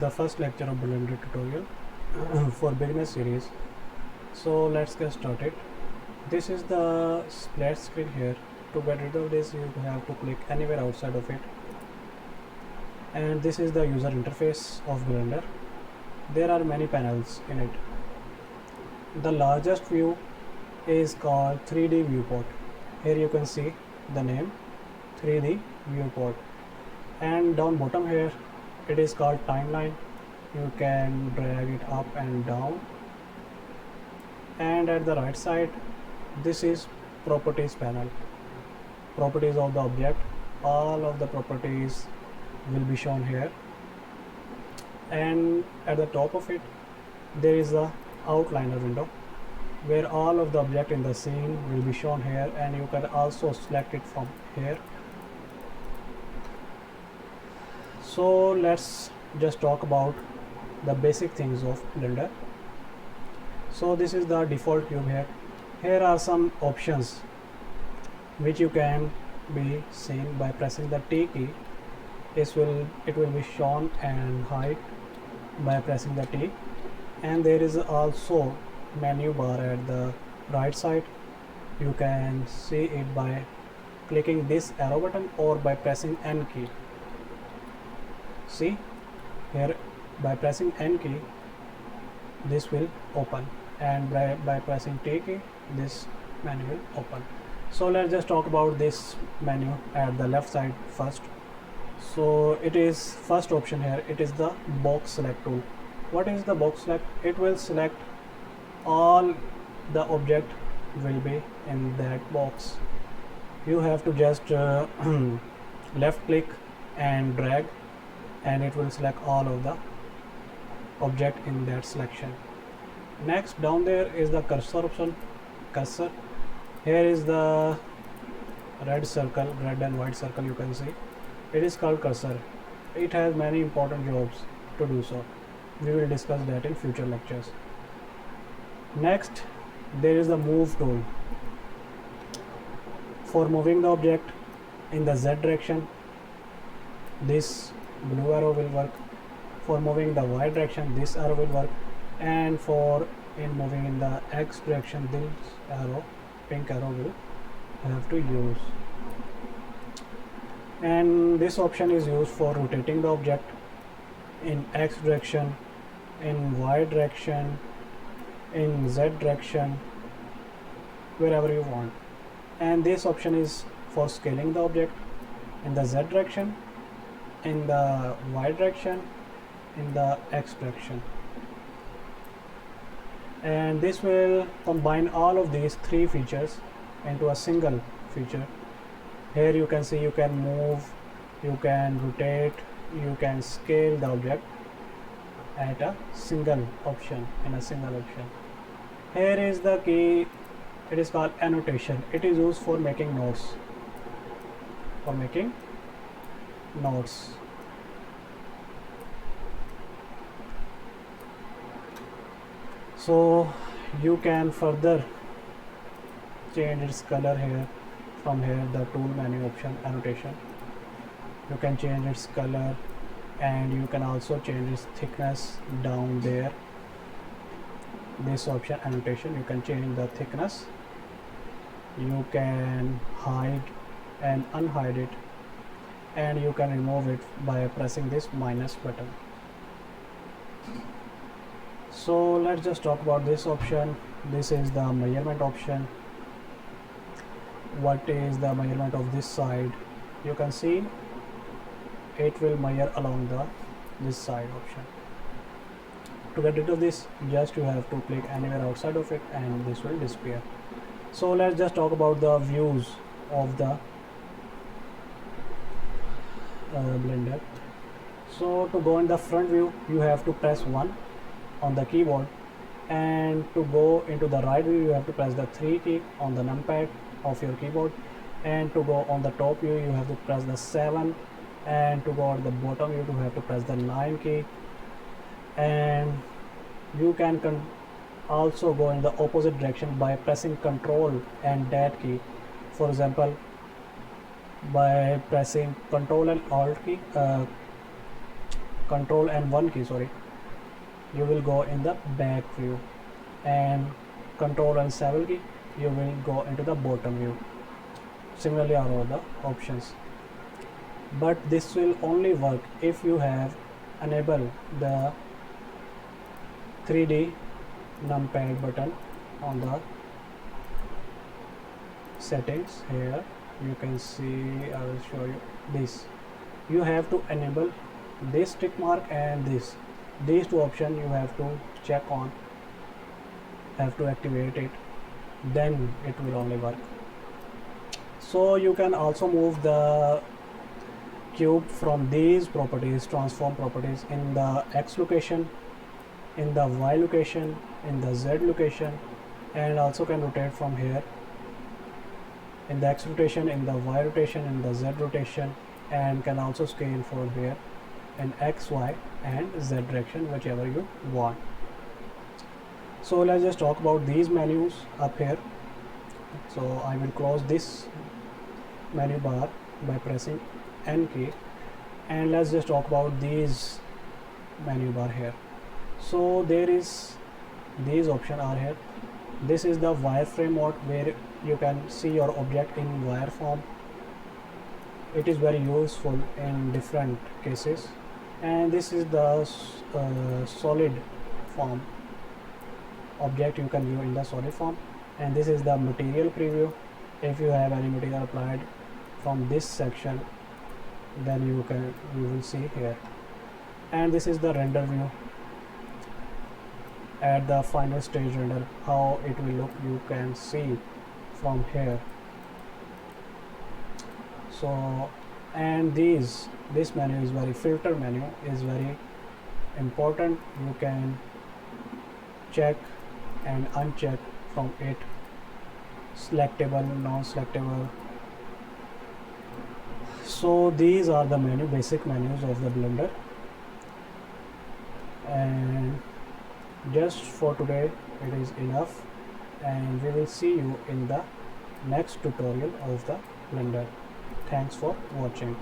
The first lecture of Blender tutorial for beginner series. So let's get started. This is the splash screen here. To get rid of this, you have to click anywhere outside of it. And this is the user interface of Blender. There are many panels in it. The largest view is called 3D viewport. Here you can see the name 3D viewport. And down bottom here it is called timeline. You can drag it up and down. And at the right side, this is properties panel. Properties of the object. All of the properties will be shown here. And at the top of it, there is a outliner window where all of the object in the scene will be shown here, and you can also select it from here. So let's just talk about the basic things of Blender. So this is the default cube here. Here are some options which you can be seen by pressing the T key. It will be shown and hide by pressing the T. And there is also menu bar at the right side. You can see it by clicking this arrow button or by pressing N key. See here, by pressing N key this will open, and by pressing T key this menu will open. So let's just talk about this menu at the left side first. So it is first option here, it is the box select tool. What is the box select? It will select all the object will be in that box. You have to just left click and drag, and it will select all of the object in that selection. Next, down there is the cursor option. Cursor, here is the red circle, red and white circle, you can see it is called cursor. It has many important jobs to do so. We will discuss that in future lectures. Next, there is the move tool. For moving the object in the Z direction, this blue arrow will work. For moving the Y direction, this arrow will work. And for moving in the X direction, this arrow, pink arrow, will have to use. And this option is used for rotating the object in X direction, in Y direction, in Z direction, wherever you want. And this option is for scaling the object in the Z direction, in the Y direction, in the X direction. And this will combine all of these three features into a single feature. Here you can see you can move, you can rotate, you can scale the object at a single option, in a single option. Here is the key, it is called annotation. It is used for making notes. For making notes. So you can further change its color here. From here, the tool menu option, annotation, you can change its color, and you can also change its thickness down there. This option, annotation, you can change the thickness. You can hide and unhide it, and you can remove it by pressing this minus button. So let's just talk about this option. This is the measurement option. What is the measurement of this side? You can see it will measure along this side option. To get rid of this, just you have to click anywhere outside of it and this will disappear. So let's just talk about the views of the Blender. So to go in the front view, you have to press 1 on the keyboard, and to go into the right view, you have to press the 3 key on the numpad of your keyboard, and to go on the top view, you have to press the 7, and to go at the bottom view, you have to press the 9 key. And you can also go in the opposite direction by pressing Ctrl and Dat key. For example, by pressing Ctrl and Alt key, control and 1 key, sorry, you will go in the back view, and control and 7 key you will go into the bottom view. Similarly are all the options, but this will only work if you have enabled the 3D numpad button on the settings. Here you can see, I will show you this. You have to enable this tick mark and these two options you have to check on, have to activate it, then it will only work. So you can also move the cube from these properties, transform properties, in the X location, in the Y location, in the Z location, and also can rotate from here in the X rotation, in the Y rotation, in the Z rotation, and can also scale from here in X, Y and Z direction, whichever you want. So let's just talk about these menus up here. So I will close this menu bar by pressing N key, and let's just talk about these menu bar here. So there is these options are here. This is the wireframe mode, where you can see your object in wire form. It is very useful in different cases. And this is the solid form object, you can view in the solid form. And this is the material preview. If you have any material applied from this section, then you will see here. And this is the render view. At the final stage render, how it will look, you can see from here. So, and this menu is very, filter menu is very important. You can check and uncheck from it, selectable, non-selectable. So these are the basic menus of the Blender. And just for today it is enough, and we will see you in the next tutorial of the Blender. Thanks for watching.